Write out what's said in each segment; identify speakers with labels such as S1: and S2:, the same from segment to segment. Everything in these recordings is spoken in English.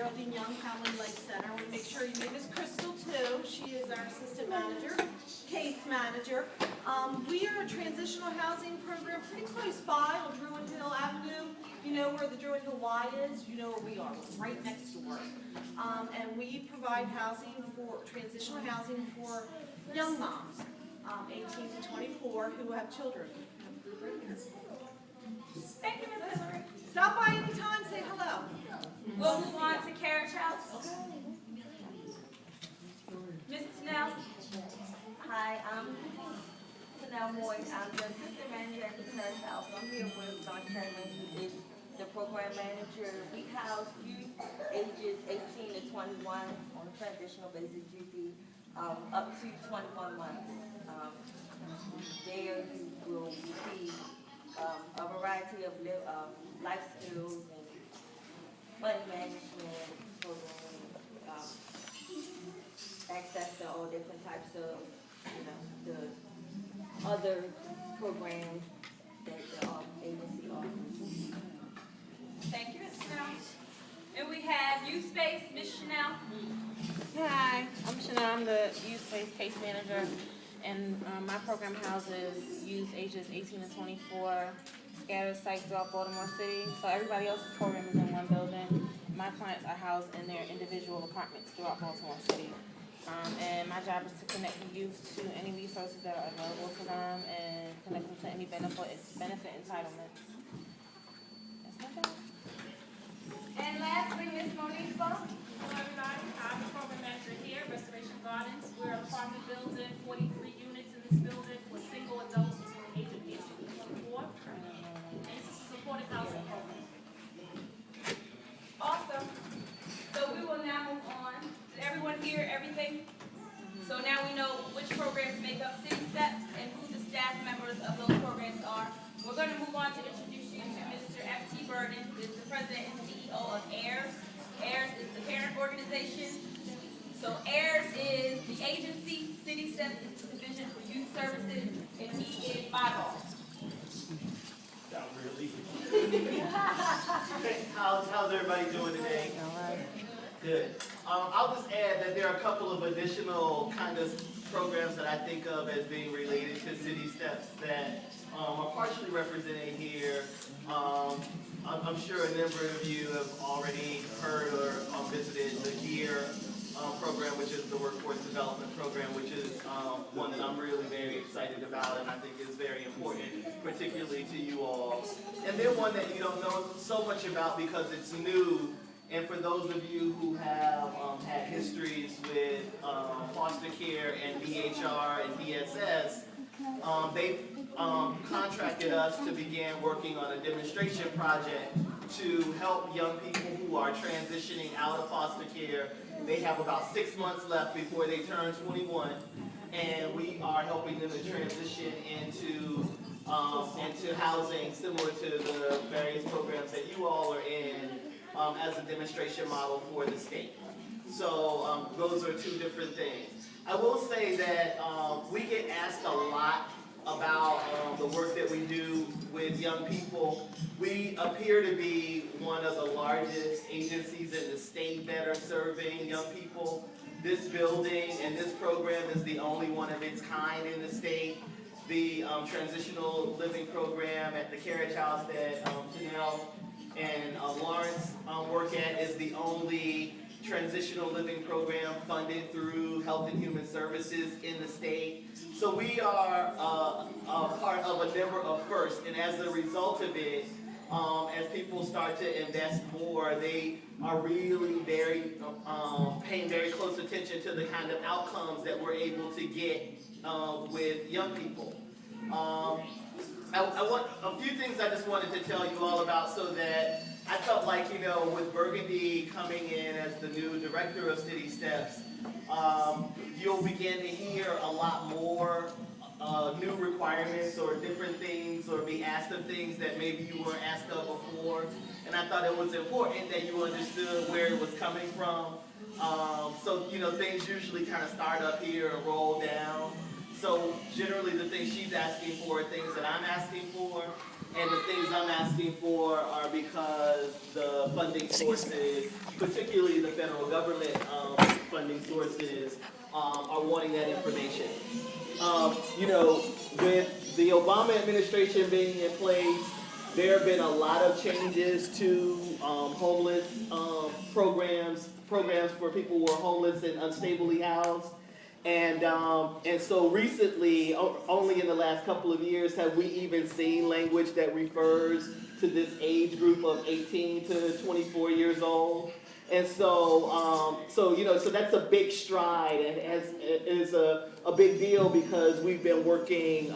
S1: Geraldine Young, Hamlin Lake Center. I want to make sure you meet Miss Crystal too. She is our assistant manager, case manager. We are a transitional housing program pretty close by on Druid Hill Avenue. You know where the Druid Hill Y is, you know where we are, we're right next door. And we provide housing for, transitional housing for young moms, 18 to 24, who have children.
S2: Thank you, Ms. Hillary.
S1: Stop by anytime, say hello.
S2: We'll move on to Carriage House. Ms. Tanel.
S3: Hi, I'm Tanel Moy. I'm the assistant manager at the Carriage House. I'm here with Don Sherman, who is the program manager. We house youth ages 18 to 21 on a transitional basis, usually up to 21 months. There you will receive a variety of life skills and money management, program, access to all different types of, the other programs that the agency offers.
S2: Thank you, Ms. Chanel. And we have Youth Space, Ms. Chanel.
S4: Hi, I'm Chanel. I'm the Youth Space Case Manager, and my program houses youth ages 18 to 24, scattered sites throughout Baltimore City. So everybody else's program is in one building. My clients are housed in their individual apartments throughout Baltimore City. And my job is to connect the youth to any resources that are available to them and connect them to any benefit entitlements. That's my job.
S2: And lastly, Ms. Monique Funk.
S5: Hello, everybody. I'm the program manager here, Restoration Gardens. We're an apartment building, 43 units in this building for single adults between the age of 18 and 24. And this is a supported housing program.
S2: Awesome. So we will now move on. Did everyone hear everything? So now we know which programs make up City Steps and who the staff members of those programs are. We're going to move on to introduce you to Mr. F.T. Burden, who is the president and CEO of AIRS. AIRS is the parent organization. So AIRS is the agency, City Steps is the division for youth services, and he is my boss.
S6: Not really. How's everybody doing today? Good. I'll just add that there are a couple of additional kind of programs that I think of as being related to City Steps that are partially represented here. I'm sure a number of you have already heard or visited the GEAR program, which is the Workforce Development Program, which is one that I'm really very excited about and I think is very important, particularly to you all. And then one that you don't know so much about because it's new. And for those of you who have had histories with foster care and DHR and DSS, they've contracted us to begin working on a demonstration project to help young people who are transitioning out of foster care. They have about 6 months left before they turn 21, and we are helping them to transition into housing similar to the various programs that you all are in. As a demonstration model for the state. So those are two different things. I will say that we get asked a lot about the work that we do with young people. We appear to be one of the largest agencies in the state that are serving young people. This building and this program is the only one of its kind in the state. The transitional living program at the Carriage House that Janelle and Lawrence work at is the only transitional living program funded through Health and Human Services in the state. So we are a part of a number of firsts, and as a result of it, as people start to invest more, they are really paying very close attention to the kind of outcomes that we're able to get with young people. I want a few things I just wanted to tell you all about so that I felt like, with Burgundy coming in as the new director of City Steps, you'll begin to hear a lot more new requirements or different things or be asked of things that maybe you weren't asked of before. And I thought it was important that you understood where it was coming from. So, things usually kind of start up here and roll down. So generally the things she's asking for are things that I'm asking for. And the things I'm asking for are because the funding sources, particularly the federal government funding sources, are wanting that information. You know, with the Obama administration being in place, there have been a lot of changes to homeless programs for people who are homeless and unstably housed. And so recently, only in the last couple of years, have we even seen language that refers to this age group of 18 to 24 years old. And so, so that's a big stride, and it is a big deal because we've been working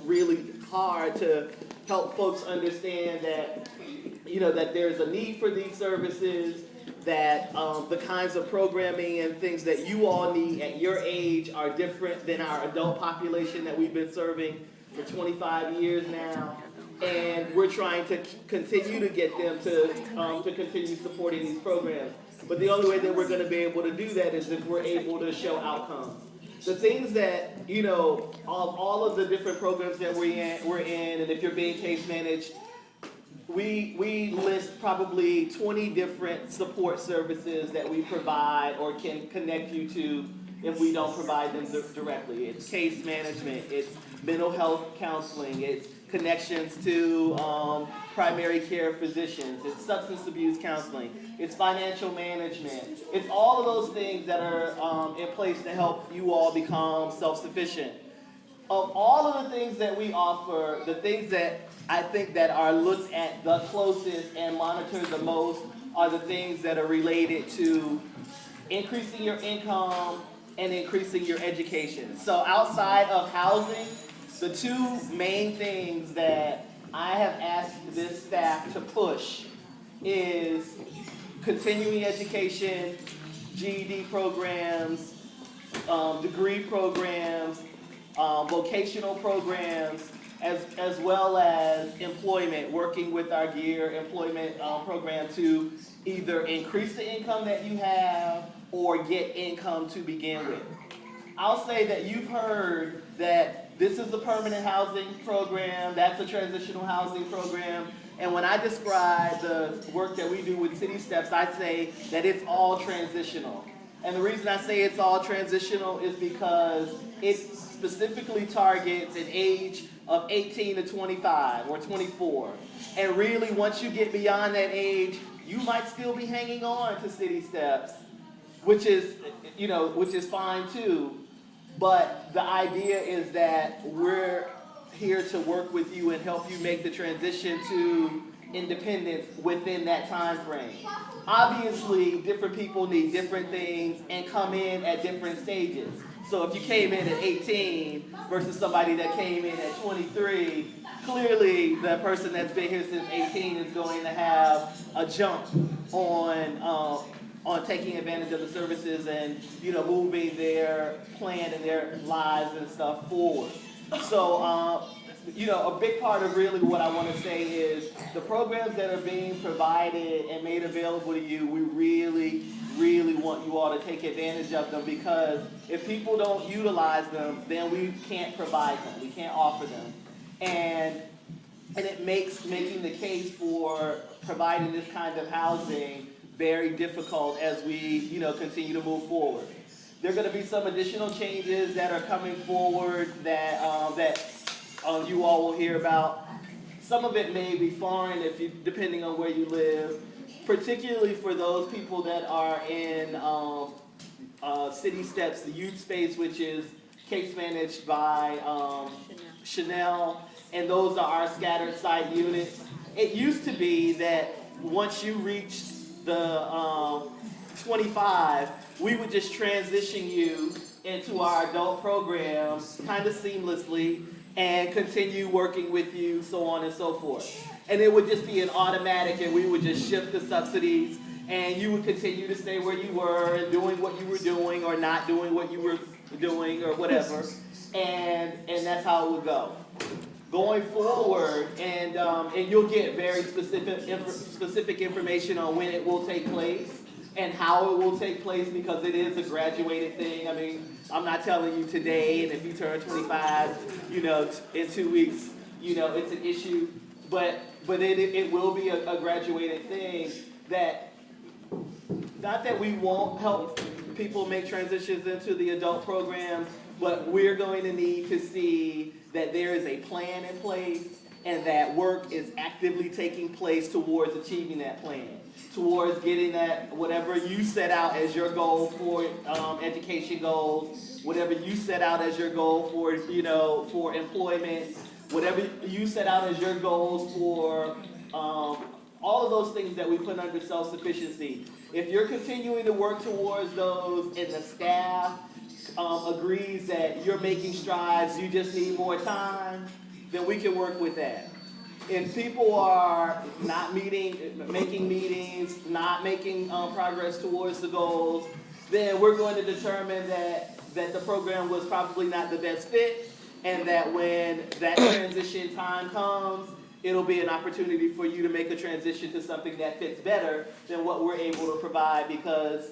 S6: really hard to help folks understand that, that there's a need for these services, that the kinds of programming and things that you all need at your age are different than our adult population that we've been serving for 25 years now. And we're trying to continue to get them to continue supporting these programs. But the only way that we're going to be able to do that is if we're able to show outcomes. The things that, all of the different programs that we're in, and if you're being case managed, we list probably 20 different support services that we provide or can connect you to if we don't provide them directly. It's case management, it's mental health counseling, it's connections to primary care physicians, it's substance abuse counseling, it's financial management, it's all of those things that are in place to help you all become self-sufficient. Of all of the things that we offer, the things that I think that are looked at the closest and monitored the most are the things that are related to increasing your income and increasing your education. So outside of housing, the two main things that I have asked this staff to push is continuing education, GED programs, degree programs, vocational programs, as well as employment, working with our GEAR employment program to either increase the income that you have or get income to begin with. I'll say that you've heard that this is a permanent housing program, that's a transitional housing program, and when I describe the work that we do with City Steps, I say that it's all transitional. And the reason I say it's all transitional is because it specifically targets an age of 18 to 25 or 24. And really, once you get beyond that age, you might still be hanging on to City Steps, which is fine too. But the idea is that we're here to work with you and help you make the transition to independence within that time frame. Obviously, different people need different things and come in at different stages. So if you came in at 18 versus somebody that came in at 23, clearly the person that's been here since 18 is going to have a jump on taking advantage of the services and moving their plan and their lives and stuff forward. So a big part of really what I want to say is the programs that are being provided and made available to you, we really, really want you all to take advantage of them, because if people don't utilize them, then we can't provide them, we can't offer them. And it makes making the case for providing this kind of housing very difficult as we continue to move forward. There are going to be some additional changes that are coming forward that you all will hear about. Some of it may be foreign depending on where you live, particularly for those people that are in City Steps, the youth space, which is case managed by Chanel, and those are our scattered site units. It used to be that once you reach the 25, we would just transition you into our adult program kind of seamlessly and continue working with you, so on and so forth. And it would just be an automatic, and we would just shift the subsidies, and you would continue to stay where you were and doing what you were doing or not doing what you were doing or whatever, and that's how it would go. Going forward, and you'll get very specific information on when it will take place and how it will take place, because it is a graduated thing. I mean, I'm not telling you today, and if you turn 25, in 2 weeks, it's an issue. but it will be a graduated thing that, not that we won't help people make transitions into the adult program, but we're going to need to see that there is a plan in place and that work is actively taking place towards achieving that plan, towards getting that, whatever you set out as your goal for education goals, whatever you set out as your goal for, for employment, whatever you set out as your goals for all of those things that we put under self-sufficiency. If you're continuing to work towards those and the staff agrees that you're making strides, you just need more time, then we can work with that. If people are not making meetings, not making progress towards the goals, then we're going to determine that the program was probably not the best fit, and that when that transition time comes, it'll be an opportunity for you to make a transition to something that fits better than what we're able to provide, because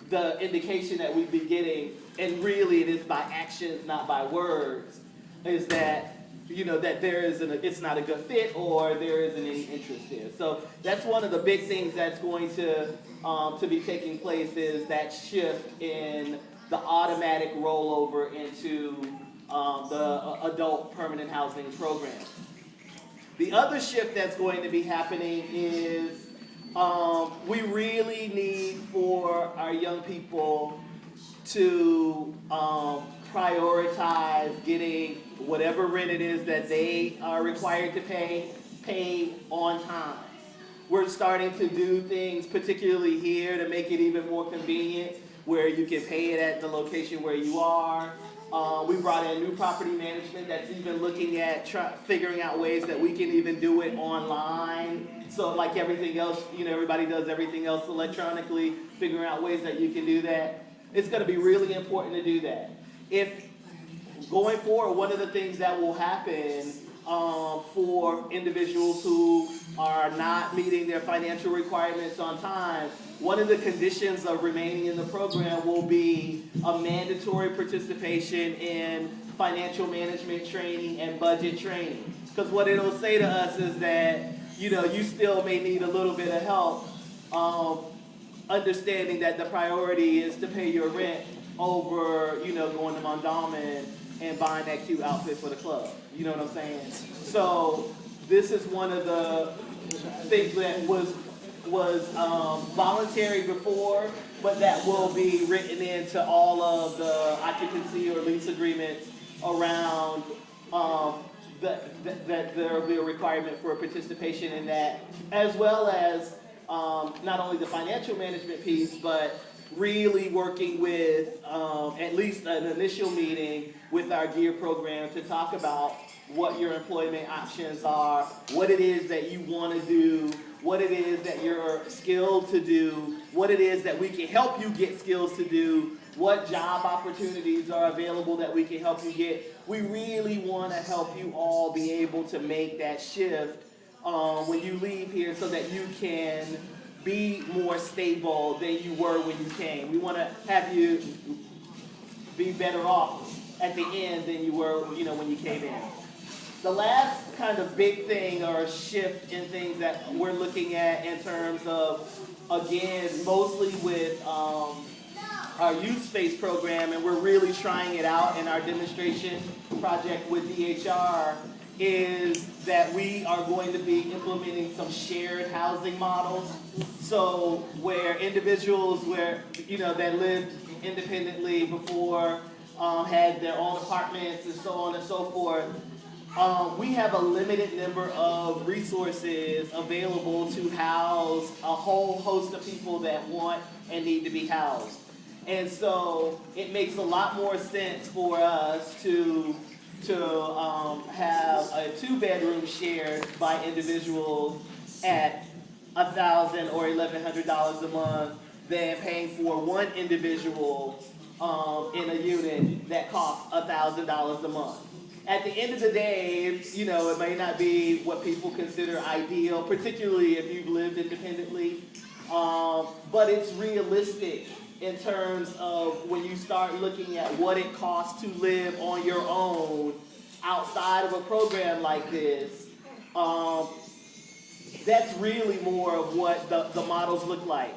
S6: the indication that we've been getting, and really it is by actions, not by words, is that that it's not a good fit, or there isn't any interest there. So that's one of the big things that's going to be taking place, is that shift in the automatic rollover into the adult permanent housing program. The other shift that's going to be happening is we really need for our young people to prioritize getting whatever rent it is that they are required to pay on time. We're starting to do things, particularly here, to make it even more convenient, where you can pay it at the location where you are. We brought in new property management that's even looking at figuring out ways that we can even do it online. So like everything else, everybody does everything else electronically, figuring out ways that you can do that. It's going to be really important to do that. If going forward, one of the things that will happen for individuals who are not meeting their financial requirements on time, one of the conditions of remaining in the program will be a mandatory participation in financial management training and budget training. Because what it'll say to us is that, you still may need a little bit of help understanding that the priority is to pay your rent over, going to Mondawmin and buying that cute outfit for the club. You know what I'm saying? So this is one of the things that was voluntary before, but that will be written into all of the occupancy or lease agreements around that there will be a requirement for participation in that, as well as not only the financial management piece, but really working with at least an initial meeting with our GEAR program to talk about what your employment options are, what it is that you want to do, what it is that you're skilled to do, what it is that we can help you get skills to do, what job opportunities are available that we can help you get. We really want to help you all be able to make that shift when you leave here, so that you can be more stable than you were when you came. We want to have you be better off at the end than you were, when you came in. The last kind of big thing or shift in things that we're looking at in terms of, again, mostly with our youth space program, and we're really trying it out in our demonstration project with DHR, is that we are going to be implementing some shared housing models. So where individuals that lived independently before had their own apartments and so on and so forth, we have a limited number of resources available to house a whole host of people that want and need to be housed. And so it makes a lot more sense for us to have a 2-bedroom shared by individuals at $1,000 or $1,100 a month than paying for one individual in a unit that costs $1,000 a month. At the end of the day, it may not be what people consider ideal, particularly if you've lived independently, but it's realistic in terms of when you start looking at what it costs to live on your own outside of a program like this. that's really more of what the models look like.